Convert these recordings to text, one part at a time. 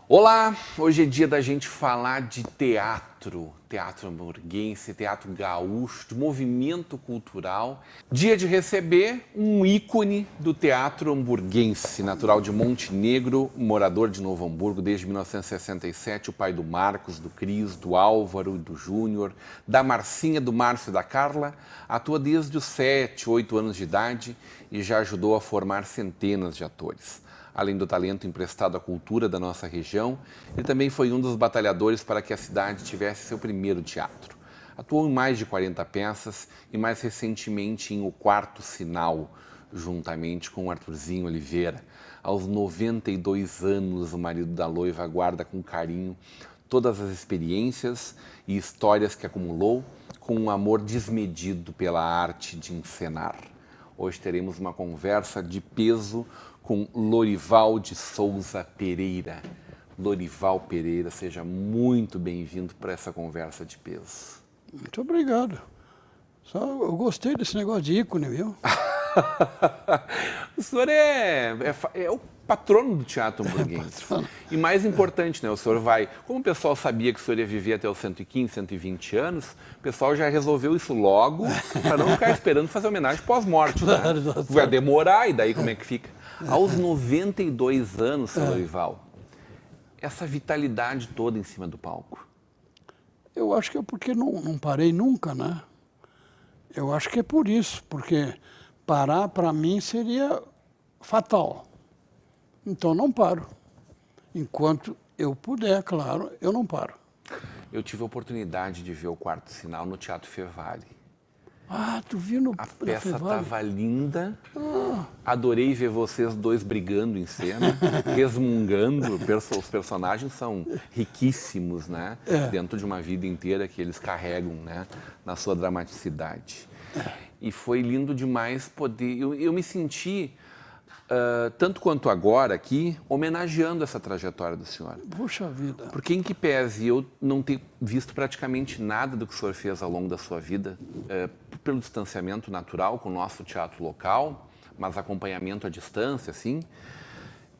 Olá, hoje é dia da gente falar de teatro hamburguense, teatro gaúcho, de movimento cultural. Dia de receber um ícone do teatro hamburguense, natural de Montenegro, morador de Novo Hamburgo desde 1967, o pai do Marcos, do Cris, do Álvaro, do Júnior, da Marcinha, do Márcio e da Carla. Atua desde os 7, 8 anos de idade e já ajudou a formar centenas de atores. Além do talento emprestado à cultura da nossa região, ele também foi um dos batalhadores para que a cidade tivesse seu primeiro teatro. Atuou em mais de 40 peças e mais recentemente em O Quarto Sinal, juntamente com o Arthurzinho Oliveira. Aos 92 anos, o marido da noiva guarda com carinho todas as experiências e histórias que acumulou com um amor desmedido pela arte de encenar. Hoje teremos uma conversa de peso com Lorival de Souza Pereira. Lorival Pereira, seja muito bem-vindo para essa conversa de peso. Muito obrigado. Eu gostei desse negócio de ícone, viu? O senhor é o patrono do teatro hamburguense. E mais importante, né? O senhor vai... Como o pessoal sabia que o senhor ia viver até os 115, 120 anos, o pessoal já resolveu isso logo, para não ficar esperando fazer homenagem pós-morte, né? Vai demorar, e daí como é que fica? Aos 92 anos, seu Lorival, essa vitalidade toda em cima do palco. Eu acho que é porque não parei nunca, né? Eu acho que é por isso, porque parar para mim seria fatal. Então não paro. Enquanto eu puder, claro, eu não paro. Eu tive a oportunidade de ver O Quarto Sinal no Teatro Fevale. Ah, tu viu no A peça estava linda. Adorei ver vocês dois brigando em cena, resmungando. Os personagens são riquíssimos, né? Dentro de uma vida inteira que eles carregam, né? Na sua dramaticidade. E foi lindo demais poder... Eu me senti, tanto quanto agora aqui, homenageando essa trajetória do senhor. Puxa vida. Porque em que pese eu não ter visto praticamente nada do que o senhor fez ao longo da sua vida, pelo distanciamento natural com o nosso teatro local, mas acompanhamento à distância, assim,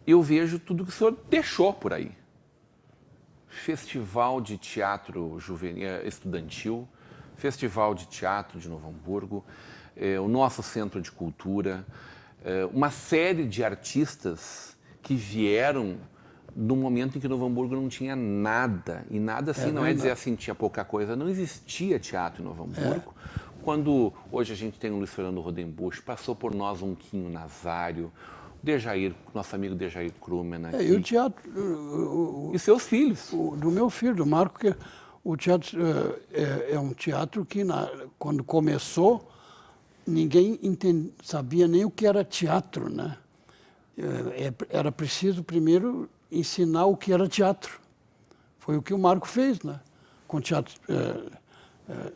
eu vejo tudo que o senhor deixou por aí. Festival de Teatro Estudantil, Festival de Teatro de Novo Hamburgo, o nosso Centro de Cultura, uma série de artistas que vieram no momento em que Novo Hamburgo não tinha nada, e nada assim, não é dizer assim, tinha pouca coisa, não existia teatro em Novo Hamburgo. Quando hoje a gente tem o Luiz Fernando Rodenbusch, passou por nós um Quinho Nazário, o Dejair, nosso amigo Dejair Krumen aqui. E o teatro... E seus filhos. Do meu filho, do Marco, que o teatro é um teatro que, quando começou, ninguém sabia nem o que era teatro, né? Era preciso primeiro ensinar o que era teatro. Foi o que o Marco fez, né? Com teatro.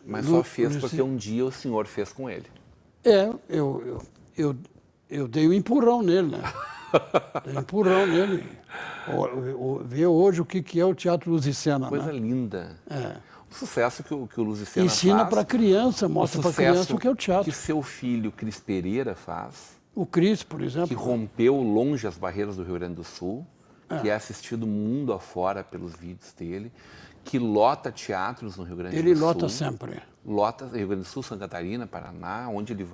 Mas só fez porque um dia o senhor fez com ele. Eu dei um empurrão nele, né? Dei um empurrão nele. Ver hoje o que é o Teatro Luz e Cena. Coisa linda. O sucesso que o Luz e Cena ensina faz. para a criança, mostra para a criança o que é o teatro. Que seu filho, Cris Pereira, faz. O Cris, por exemplo. Que rompeu longe as barreiras do Rio Grande do Sul, que é assistido mundo afora pelos vídeos dele, que lota teatros no Rio Grande do Sul. Ele lota sempre. Lota Rio Grande do Sul, Santa Catarina, Paraná, onde ele...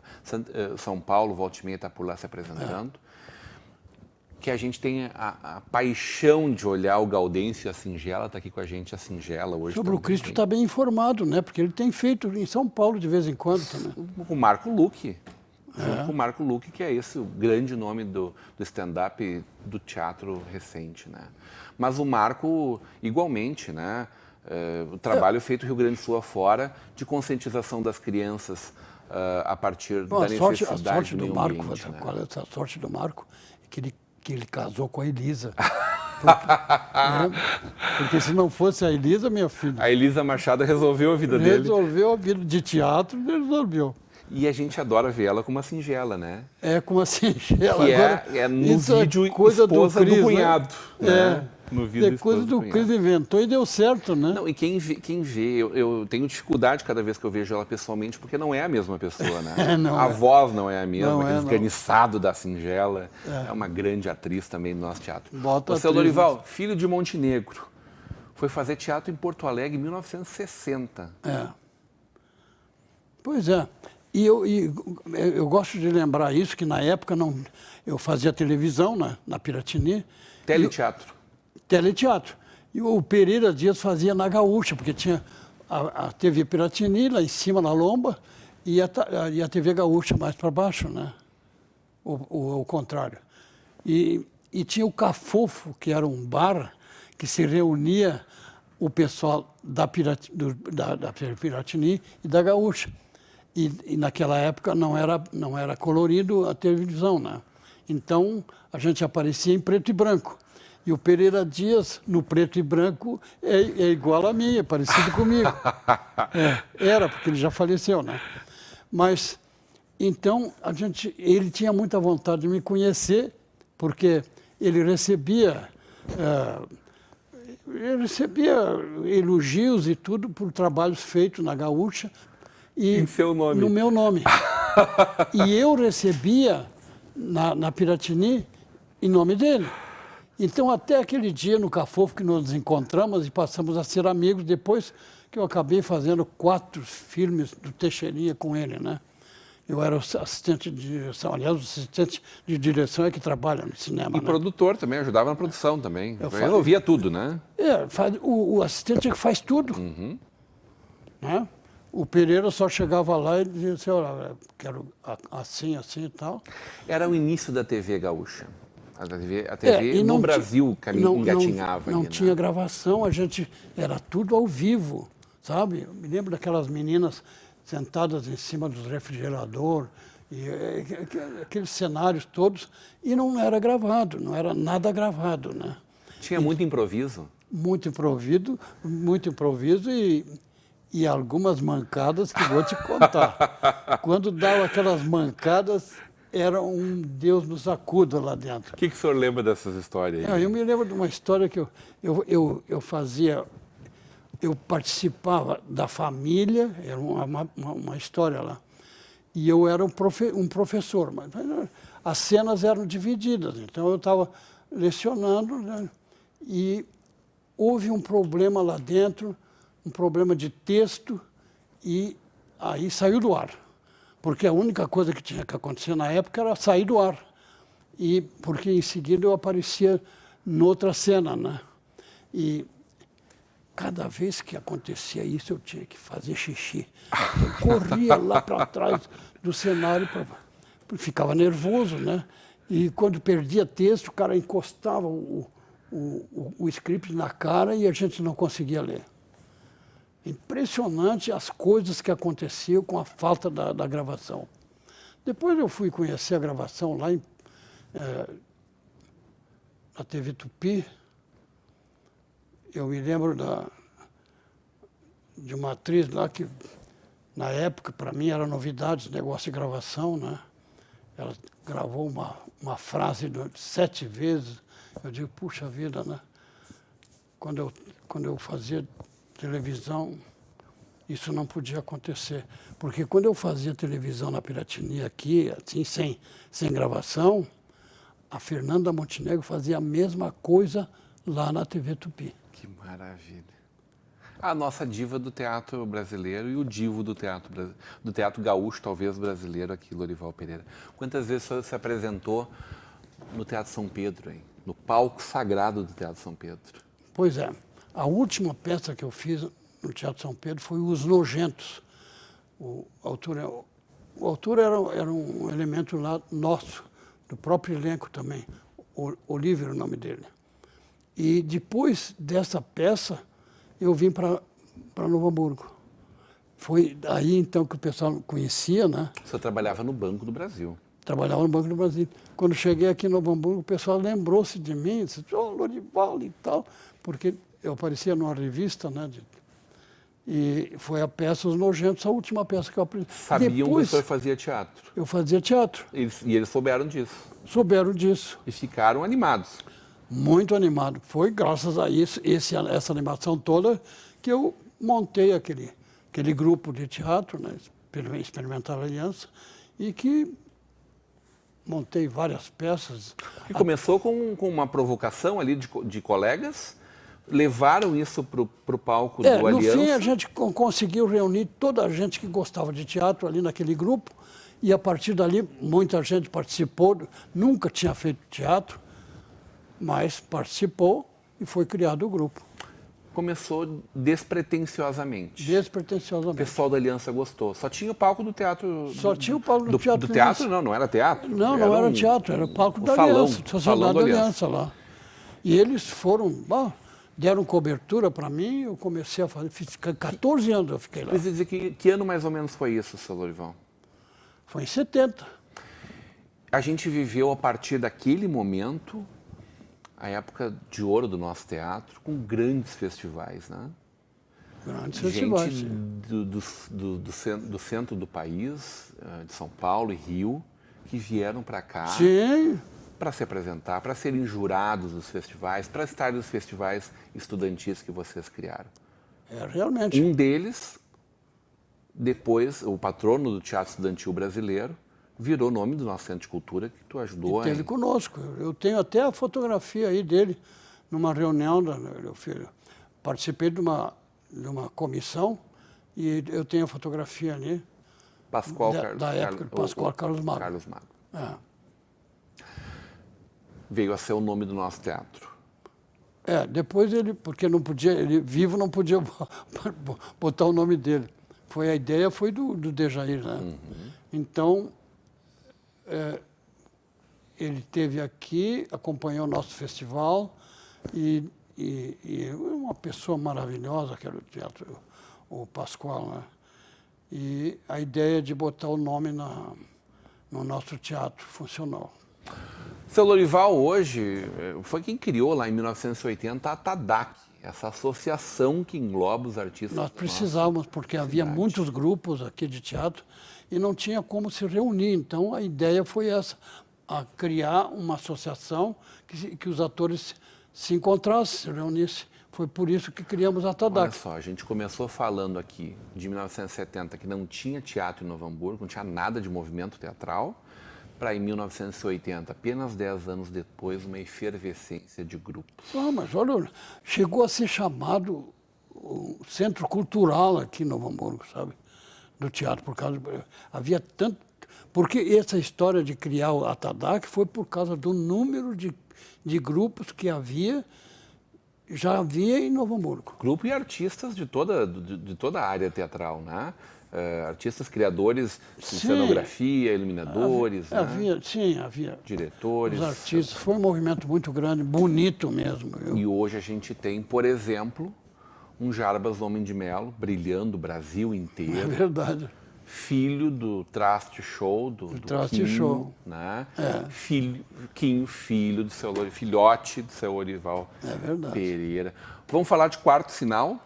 São Paulo, volta e meia, está por lá se apresentando. Que a gente tem a paixão de olhar o Gaudêncio e a Singela, está aqui com a gente a Singela hoje. Sobre o Cristo está bem informado, né? Porque ele tem feito em São Paulo de vez em quando também. O Marco Luque. Junto com o Marco Luque, que é esse o grande nome do stand-up do teatro recente, né? Mas o Marco, igualmente, né? O trabalho feito Rio Grande do Sul afora de conscientização das crianças a partir da necessidade a sorte do do meio Marco, ambiente, né? qual é a sorte do Marco? É que ele casou com a Elisa. Porque se não fosse a Elisa, minha filha... A Elisa Machado resolveu a vida dele. Resolveu a vida de teatro, resolveu. E a gente adora ver ela como uma singela, né? É como a singela. Que Agora, é no isso vídeo coisa esposa do Cris, cunhado. Né? No vídeo É coisa esposa do cunhado. Cris inventou e deu certo, né? Não, e quem vê eu tenho dificuldade cada vez que eu vejo ela pessoalmente, porque não é a mesma pessoa, né? Não A é. voz não é a mesma, Não é, aquele não. esganiçado da singela. É uma grande atriz também do nosso teatro. Bota Seu atriz, Lorival, filho de Montenegro, foi fazer teatro em Porto Alegre em 1960. É. Pois é. E eu gosto de lembrar isso, que na época eu fazia televisão na Piratini. Teleteatro. Teleteatro. E o Pereira Dias fazia na Gaúcha, porque tinha a TV Piratini lá em cima, na lomba, e a TV Gaúcha mais para baixo, né? O contrário. E tinha o Cafofo, que era um bar que se reunia o pessoal da Piratini e da Gaúcha. E naquela época não era colorido a televisão, né? Então a gente aparecia em preto e branco. E o Pereira Dias, no preto e branco, é igual a mim, é parecido comigo. Era, porque ele já faleceu, né? Mas, então, ele tinha muita vontade de me conhecer, porque ele recebia elogios e tudo por trabalhos feitos na Gaúcha. E em seu nome. No meu nome. E eu recebia na Piratini em nome dele. Então, até aquele dia no Cafofo que nós nos encontramos e passamos a ser amigos, depois que eu acabei fazendo 4 filmes do Teixeirinha com ele, né? Eu era o assistente de direção, aliás, o assistente de direção é que trabalha no cinema, E né? produtor também, ajudava na produção também. Resolvia tudo, né? O assistente é que faz tudo. Uhum. Né? O Pereira só chegava lá e dizia assim, olha, quero assim, assim e tal. Era o início da TV gaúcha. A TV no Brasil engatinhava. Não ali, tinha né? gravação, era tudo ao vivo, sabe? Eu me lembro daquelas meninas sentadas em cima dos refrigeradores, aqueles cenários todos, e não era gravado, não era nada gravado, né? Tinha muito improviso? Muito improviso e algumas mancadas que vou te contar. Quando dava aquelas mancadas, era um Deus nos acuda lá dentro. O que o senhor lembra dessas histórias aí? Eu me lembro de uma história que eu fazia, eu participava da família, era uma história lá, e eu era um professor, mas as cenas eram divididas, então eu estava lecionando, né, e houve um problema lá dentro, um problema de texto, e aí saiu do ar. Porque a única coisa que tinha que acontecer na época era sair do ar. E porque em seguida eu aparecia noutra cena, né? E cada vez que acontecia isso, eu tinha que fazer xixi. Eu corria lá para trás do cenário, ficava nervoso, né? E quando perdia texto, o cara encostava o script na cara e a gente não conseguia ler. Impressionante as coisas que aconteciam com a falta da gravação. Depois eu fui conhecer a gravação lá na TV Tupi. Eu me lembro de uma atriz lá que, na época, para mim era novidade esse negócio de gravação, né? Ela gravou uma frase 7 vezes. Eu digo, puxa vida, né? Quando eu fazia televisão, isso não podia acontecer. Porque quando eu fazia televisão na Piratini aqui, assim, sem gravação, a Fernanda Montenegro fazia a mesma coisa lá na TV Tupi. Que maravilha. A nossa diva do teatro brasileiro e o divo do teatro gaúcho, talvez brasileiro aqui, Lorival Pereira. Quantas vezes você se apresentou no Teatro São Pedro, hein? No palco sagrado do Teatro São Pedro? Pois é. A última peça que eu fiz no Teatro São Pedro foi Os Nojentos. O autor era um elemento lá nosso, do próprio elenco também. Olívio era o nome dele. E depois dessa peça, eu vim para Novo Hamburgo. Foi aí, então, que o pessoal conhecia, né? Você trabalhava no Banco do Brasil. Trabalhava no Banco do Brasil. Quando cheguei aqui em Novo Hamburgo, o pessoal lembrou-se de mim, disse, Lorival e tal, porque eu aparecia numa revista, né? E foi a peça Os Nojentos, a última peça que eu aprendi. Sabiam que o senhor fazia teatro. Eu fazia teatro. E eles souberam disso. Souberam disso. E ficaram animados. Muito animado. Foi graças a isso, essa animação toda, que eu montei aquele grupo de teatro, né, Experimental Aliança, e que montei várias peças. E começou com uma provocação ali de colegas, levaram isso para o palco do Aliança. No fim, a gente conseguiu reunir toda a gente que gostava de teatro ali naquele grupo, e a partir dali muita gente participou, nunca tinha feito teatro, mas participou e foi criado o grupo. Começou despretensiosamente. Despretensiosamente. O pessoal da Aliança gostou. Só tinha o palco do teatro. Só tinha o palco do teatro. Do teatro não era teatro. Não era teatro, era o palco da Aliança, Sociedade da Aliança lá. E eles foram, deram cobertura para mim, eu comecei a fazer, fiz 14 anos eu fiquei lá. Precisa dizer que ano mais ou menos foi isso, seu Lorival? Foi em 70. A gente viveu a partir daquele momento a época de ouro do nosso teatro, com grandes festivais, né? Grandes festivais. Gente do centro do país, de São Paulo e Rio, que vieram para cá para se apresentar, para serem jurados dos festivais, para estar nos festivais estudantis que vocês criaram. Realmente. Um deles, depois, o patrono do Teatro Estudantil Brasileiro, virou nome do nosso Centro de Cultura, que tu ajudou a... Esteve conosco. Eu tenho até a fotografia aí dele, numa reunião, participei de uma comissão, e eu tenho a fotografia ali, da época do Pascoal Carlos Magno. Carlos Magno. Veio a ser o nome do nosso teatro. Depois porque não podia, ele vivo não podia botar o nome dele. A ideia foi do Dejair, né? Uhum. Então, ele esteve aqui, acompanhou o nosso festival e uma pessoa maravilhosa, que era o teatro, o Pascoal, né? E a ideia de botar o nome no nosso teatro funcionou. Seu Lorival, hoje, foi quem criou lá em 1980 a TADAC, essa associação que engloba os artistas. Nós precisávamos, porque havia muitos grupos aqui de teatro e não tinha como se reunir. Então, a ideia foi essa, a criar uma associação que os atores se encontrassem, se reunissem. Foi por isso que criamos a TADAC. Olha só, a gente começou falando aqui de 1970, que não tinha teatro em Novo Hamburgo, não tinha nada de movimento teatral, para em 1980, apenas 10 anos depois, uma efervescência de grupos. Mas olha, chegou a ser chamado o Centro Cultural aqui em Novo Hamburgo, sabe? Do teatro, havia tanto... Porque essa história de criar a TADAC foi por causa do número de grupos que já havia em Novo Hamburgo. Grupo e artistas de toda a área teatral, né? Artistas, criadores de cenografia, iluminadores, havia diretores. Os artistas, foi um movimento muito grande, bonito mesmo. E hoje a gente tem, por exemplo, um Jarbas Homem de Melo, brilhando o Brasil inteiro. É verdade. Filho do Traste Show, do Traste Quinho, Show. Né? Filho do seu filhote do seu Lorival Pereira. Vamos falar de Quarto Sinal?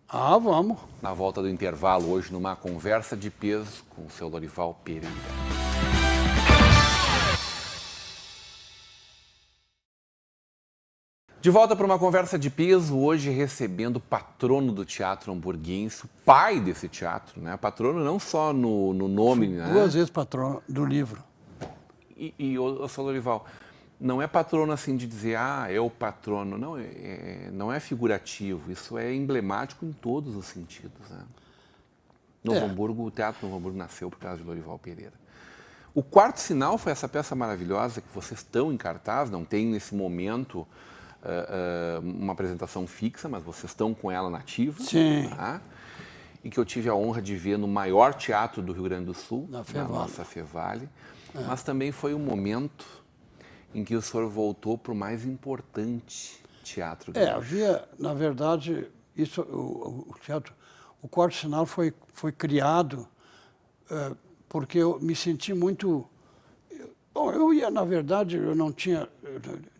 Vamos. Na volta do intervalo, hoje, numa conversa de peso com o seu Lorival Pereira. De volta para uma conversa de peso, hoje recebendo o patrono do teatro hamburguense, o pai desse teatro, né? Patrono não só no nome, né? 2 vezes patrono do livro. E o seu Lorival, não é patrono assim de dizer, é o patrono, não, não é figurativo, isso é emblemático em todos os sentidos, né? Novo Hamburgo, o Teatro Novo Hamburgo nasceu por causa de Lorival Pereira. O Quarto Sinal foi essa peça maravilhosa que vocês estão em cartaz, não tem nesse momento uma apresentação fixa, mas vocês estão com ela nativa. Sim. Tá? E que eu tive a honra de ver no maior teatro do Rio Grande do Sul, na nossa Fevale. Mas também foi um momento em que o senhor voltou para o mais importante teatro. Havia, na verdade, o teatro, o Quarto Sinal foi criado porque eu me senti muito... na verdade, eu não tinha...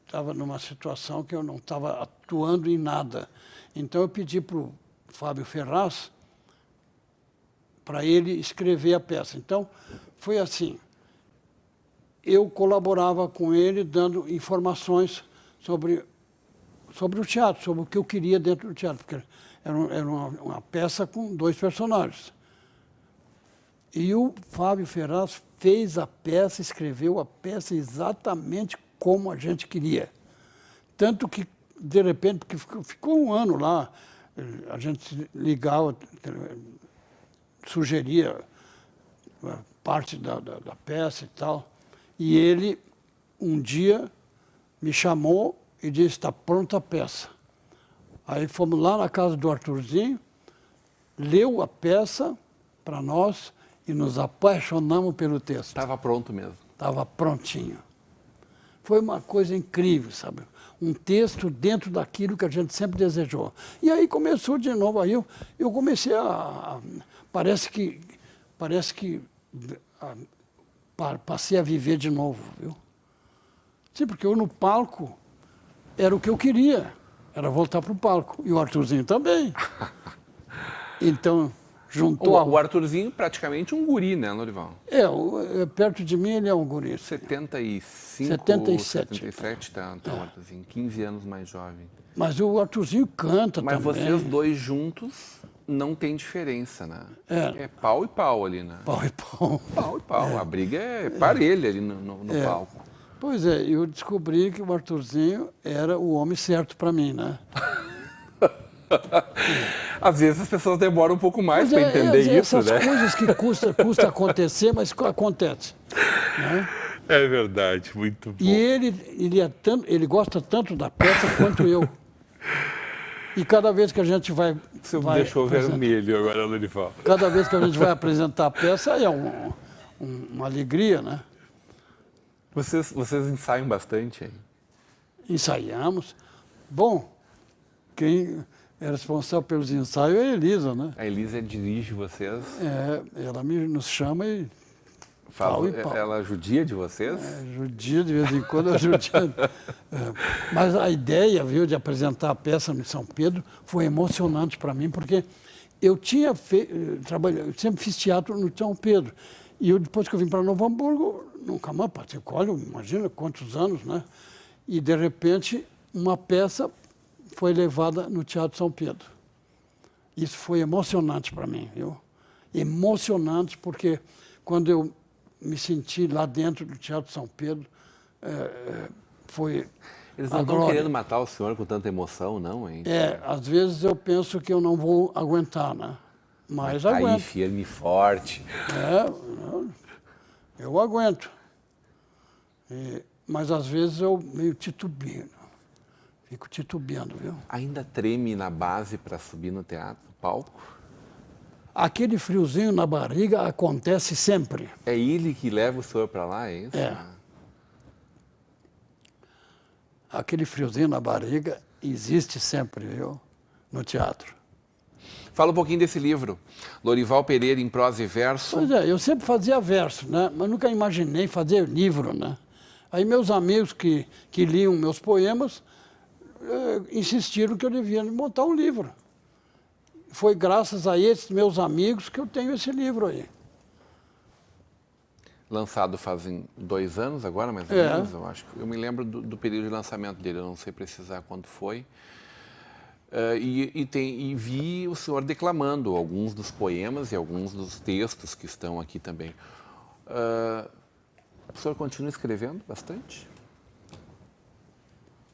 Estava numa situação que eu não estava atuando em nada. Então eu pedi para o Fábio Ferraz para ele escrever a peça. Então, foi assim. Eu colaborava com ele, dando informações sobre o teatro, sobre o que eu queria dentro do teatro, porque era uma peça com 2 personagens. E o Fábio Ferraz fez a peça, escreveu a peça exatamente como a gente queria. Tanto que, de repente, porque ficou um ano lá, a gente ligava, sugeria parte da peça e tal. E ele, um dia, me chamou e disse, está pronta a peça. Aí fomos lá na casa do Arthurzinho, leu a peça para nós e nos apaixonamos pelo texto. Estava pronto mesmo. Estava prontinho. Foi uma coisa incrível, sabe? Um texto dentro daquilo que a gente sempre desejou. E aí começou de novo, aí eu comecei parece que passei a viver de novo, viu? Sim, porque eu no palco era o que eu queria, era voltar para o palco. E o Arthurzinho também. Então, juntou... O Arthurzinho praticamente um guri, né, Lorival? Perto de mim ele é um guri. 75, 77. 77, tá o Arthurzinho, 15 anos mais jovem. Mas o Arthurzinho canta também. Mas vocês dois juntos não tem diferença, né? É pau e pau ali, né? Pau e pau. Pau e pau. A briga é parelha ali no palco. Pois é, eu descobri que o Arthurzinho era o homem certo para mim, né? Às vezes as pessoas demoram um pouco mais para entender isso, essas né? Coisas que custa acontecer, mas acontece. Né? É verdade, muito bom. E ele gosta tanto da peça quanto eu. E cada vez que a gente vai... Você me deixou vermelho agora, Lorival. Cada vez que a gente vai apresentar a peça é uma alegria, né? Vocês ensaiam bastante aí? Ensaiamos. Bom, quem é responsável pelos ensaios é a Elisa, né? A Elisa dirige vocês? Ela nos chama e... Ela judia de vocês? Judia, de vez em quando eu judia. Mas a ideia, viu, de apresentar a peça no São Pedro foi emocionante para mim, porque eu tinha eu sempre fiz teatro no São Pedro. E depois que eu vim para Novo Hamburgo, nunca mais passei, imagina quantos anos, né? E, de repente, uma peça foi levada no Teatro São Pedro. Isso foi emocionante para mim, viu? Emocionante porque quando eu me senti lá dentro do Teatro São Pedro, foi Eles não estão querendo matar o senhor com tanta emoção, não, hein? Às vezes eu penso que eu não vou aguentar, né? Mas tá aguento. Aí, firme e forte. Eu aguento. Mas às vezes eu meio titubeio. Fico titubeando, viu? Ainda treme na base para subir no teatro, no palco? Aquele friozinho na barriga acontece sempre. É ele que leva o senhor para lá, é isso? Aquele friozinho na barriga existe sempre, viu? No teatro. Fala um pouquinho desse livro, Lorival Pereira em prosa e verso. Pois é, eu sempre fazia verso, né? Mas nunca imaginei fazer livro, né? Aí meus amigos que liam meus poemas insistiram que eu devia montar um livro. Foi graças a esses meus amigos que eu tenho esse livro aí. Lançado fazem 2 anos agora, mais ou menos, eu acho. Eu me lembro do período de lançamento dele, eu não sei precisar quando foi. E vi o senhor declamando alguns dos poemas e alguns dos textos que estão aqui também. O senhor continua escrevendo bastante?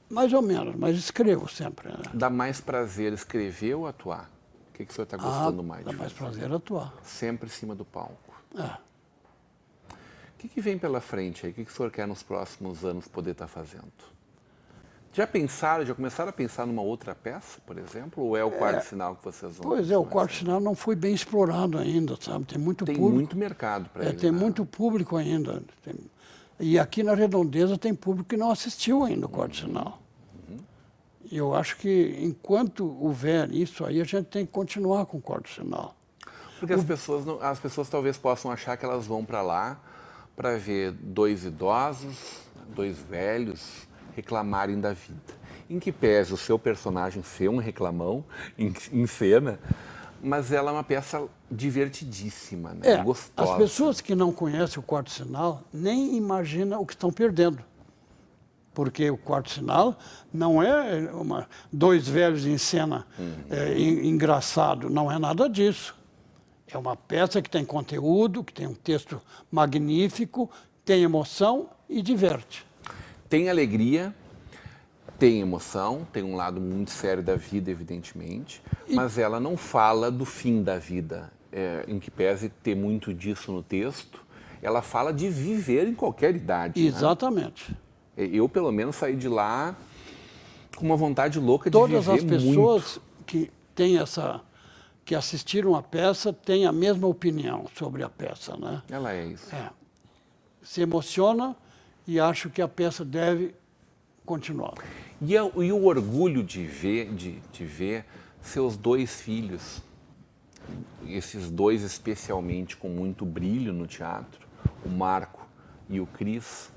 Mais ou menos, mas escrevo sempre. Né? Dá mais prazer escrever ou atuar? O que o senhor está gostando mais? Dá mais prazer atuar. Sempre em cima do palco. O que vem pela frente aí? O que o senhor quer nos próximos anos poder estar fazendo? Já começaram a pensar numa outra peça, por exemplo? Ou é o Quarto Sinal que vocês vão... Pois é, o Quarto Sinal não foi bem explorado ainda, sabe? Tem muito público. Tem muito mercado para ele. Tem muito público ainda. E aqui na Redondeza tem público que não assistiu ainda o Quarto Sinal. E eu acho que enquanto houver isso aí, a gente tem que continuar com o Quarto Sinal. Porque as pessoas talvez possam achar que elas vão para lá para ver 2 idosos, 2 velhos reclamarem da vida. Em que pese o seu personagem ser um reclamão em cena, mas ela é uma peça divertidíssima, né? Gostosa. As pessoas que não conhecem o Quarto Sinal nem imaginam o que estão perdendo. Porque o Quarto Sinal não é dois velhos em cena engraçado, não é nada disso. É uma peça que tem conteúdo, que tem um texto magnífico, tem emoção e diverte. Tem alegria, tem emoção, tem um lado muito sério da vida, evidentemente, mas ela não fala do fim da vida, em que pese ter muito disso no texto. Ela fala de viver em qualquer idade. Exatamente. Né? Eu, pelo menos, saí de lá com uma vontade louca de Todas viver as pessoas muito. que assistiram a peça têm a mesma opinião sobre a peça, né? Ela é isso. Se emociona e acho que a peça deve continuar. E o orgulho de ver seus dois filhos, esses dois especialmente com muito brilho no teatro, o Marco e o Cris,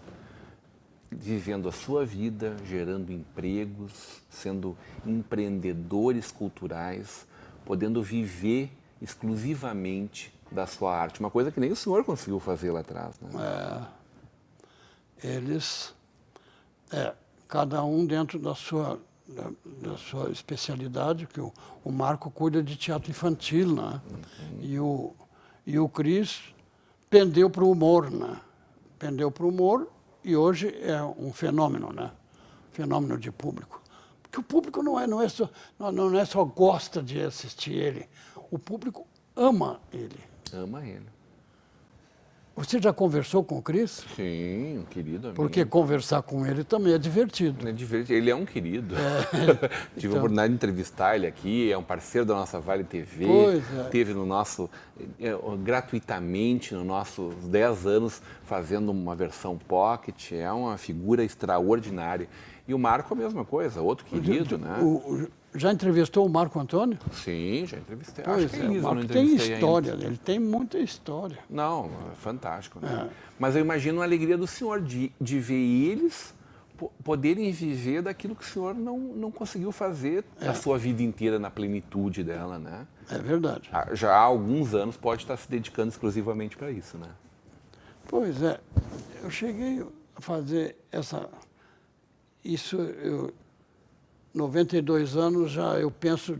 vivendo a sua vida, gerando empregos, sendo empreendedores culturais, podendo viver exclusivamente da sua arte. Uma coisa que nem o senhor conseguiu fazer lá atrás. Né? Eles, cada um dentro da sua especialidade, que o Marco cuida de teatro infantil, né? E o Cris pendeu para o humor, né? Pendeu para o humor. E hoje é um fenômeno, né? Fenômeno de público. Porque o público não é só gosta de assistir ele, o público ama ele. Ama ele. Você já conversou com o Cris? Sim, um querido amigo. Porque conversar com ele também é divertido. É divertido. Ele é um querido. Tive a oportunidade de entrevistar ele aqui, é um parceiro da nossa Vale TV. Teve no nosso, gratuitamente, nos nossos 10 anos, fazendo uma versão pocket. É uma figura extraordinária. E o Marco a mesma coisa, outro querido, né? Já entrevistou o Marco Antônio? Sim, já entrevistei. Pois Acho que o Marco tem história, ele tem muita história. Não, é fantástico. Né? Mas eu imagino a alegria do senhor de ver eles poderem viver daquilo que o senhor não conseguiu fazer a sua vida inteira na plenitude dela, né? É verdade. Já há alguns anos pode estar se dedicando exclusivamente para isso, né? Pois é. Eu cheguei a fazer isso, 92 anos já eu penso,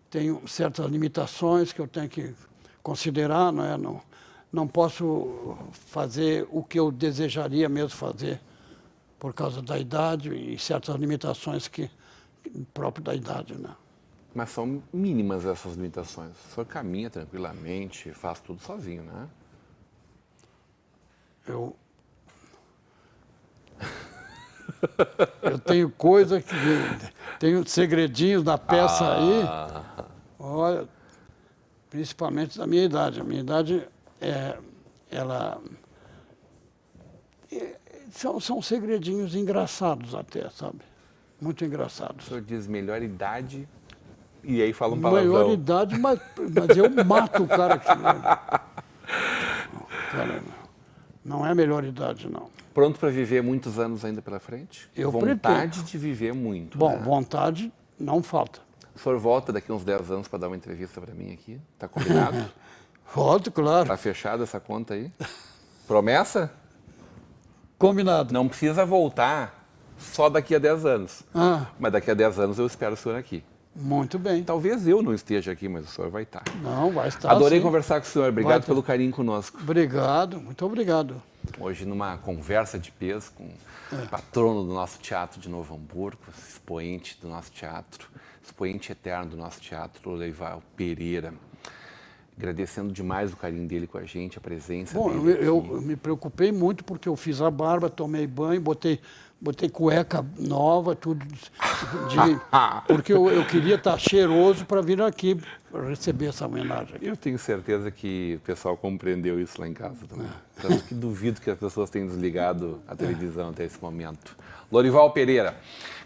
tenho certas limitações que eu tenho que considerar, não é? Não posso fazer o que eu desejaria mesmo fazer por causa da idade e certas limitações próprio da idade, né? Mas são mínimas essas limitações. O senhor caminha tranquilamente, faz tudo sozinho, né? Eu tenho coisa que... Tenho segredinhos da peça aí. Olha, principalmente da minha idade. A minha idade, são segredinhos engraçados até, sabe? Muito engraçados. O senhor diz melhor idade e aí fala um palavrão. Melhor idade, mas eu mato o cara aqui. Cara, não é melhor idade, não. Pronto para viver muitos anos ainda pela frente? Vontade de viver muito. Bom, né? vontade não falta. O senhor volta daqui uns 10 anos para dar uma entrevista para mim aqui? Está combinado? Volto, claro. Está fechada essa conta aí? Promessa? Combinado. Não precisa voltar só daqui a 10 anos. Mas daqui a 10 anos eu espero o senhor aqui. Muito bem. Talvez eu não esteja aqui, mas o senhor vai estar. Não, vai estar. Adorei sim. Conversar com o senhor. Obrigado pelo carinho conosco. Obrigado, muito obrigado. Hoje, numa conversa de peso com o patrono do nosso teatro de Novo Hamburgo, expoente do nosso teatro, expoente eterno do nosso teatro, Lorival Pereira. Agradecendo demais o carinho dele com a gente, a presença dele. Bom, eu me preocupei muito porque eu fiz a barba, tomei banho, botei cueca nova, tudo porque eu queria estar cheiroso para vir aqui receber essa homenagem. Eu tenho certeza que o pessoal compreendeu isso lá em casa também. Tanto que duvido que as pessoas tenham desligado a televisão até esse momento. Lorival Pereira.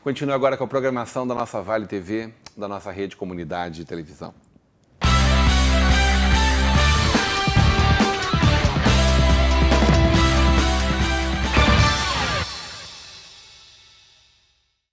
Continue agora com a programação da nossa Vale TV, da nossa rede comunidade de televisão.